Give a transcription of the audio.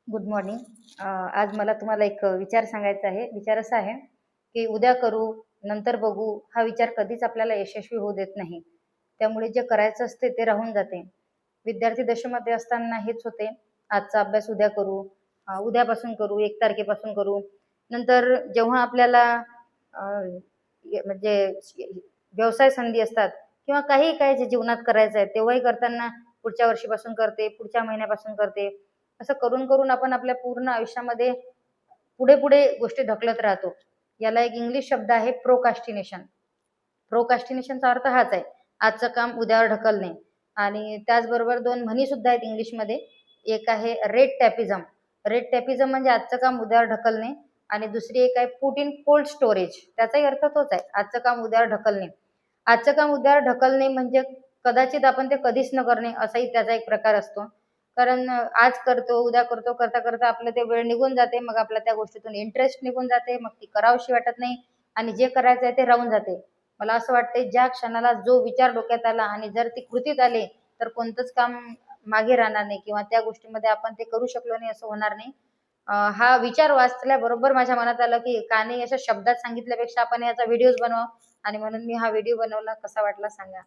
Good morning. आज मला तुम्हाला एक विचार सांगायचा आहे. विचार असा आहे की उद्या करू, नंतर बघू हा विचार कधीच आपल्याला यशस्वी होऊ देत नाही. त्यामुळे जे करायचं असते ते राहून जाते. विद्यार्थी दशेमध्ये असताना हेच होते. आजचा अभ्यास उद्या करू, उद्यापासून करू, 1 तारखेपासून करू. नंतर जेव्हा आपल्याला अ, म्हणजे व्यवसाय संधी असतात किंवा काही काय जे जीवनात करायचं आहे तेव्हाही करताना पुढच्या वर्षीपासून करते, पुढच्या महिन्यापासून करते. असं करून करून आपण आपल्या पूर्ण आयुष्यामध्ये पुढे पुढे गोष्टी ढकलत राहतो. याला एक इंग्लिश शब्द आहे प्रोकास्टिनेशन. प्रोकास्टिनेशनचा अर्थ हाच आहे, आजचं काम उद्यावर ढकलणे. आणि त्याचबरोबर 2 म्हणी सुद्धा आहेत इंग्लिशमध्ये. एक आहे रेड टॅपिझम. रेड टॅपिझम म्हणजे आजचं काम उद्यावर ढकलणे आणि दुसरी एक आहे पुट इन कोल्ड स्टोरेज. त्याचाही अर्थ तोच आहे, आजचं काम उद्यावर ढकलणे. आजचं काम उद्यावर ढकलणे म्हणजे कदाचित आपण ते कधीच न करणे असाही त्याचा एक प्रकार असतो. कारण आज करतो, उद्या करतो, करता करता आपलं ते वेळ निघून जाते. मग आपला त्या गोष्टीतून इंटरेस्ट निघून जाते. मग ती करावीशी वाटत नाही आणि जे करायचं आहे ते राहून जाते. मला असं वाटतंय ज्या क्षणाला जो विचार डोक्यात आला आणि जर ती कृतीत आले तर कोणतंच काम मागे राहणार नाही किंवा त्या गोष्टीमध्ये आपण ते करू शकलो नाही असं होणार नाही. हा विचार वाचल्याबरोबर माझ्या मनात आलं की का नाही अशा शब्दात सांगितल्यापेक्षा आपण याचा व्हिडिओज बनवावा आणि म्हणून मी हा व्हिडिओ बनवला. कसा वाटला सांगा.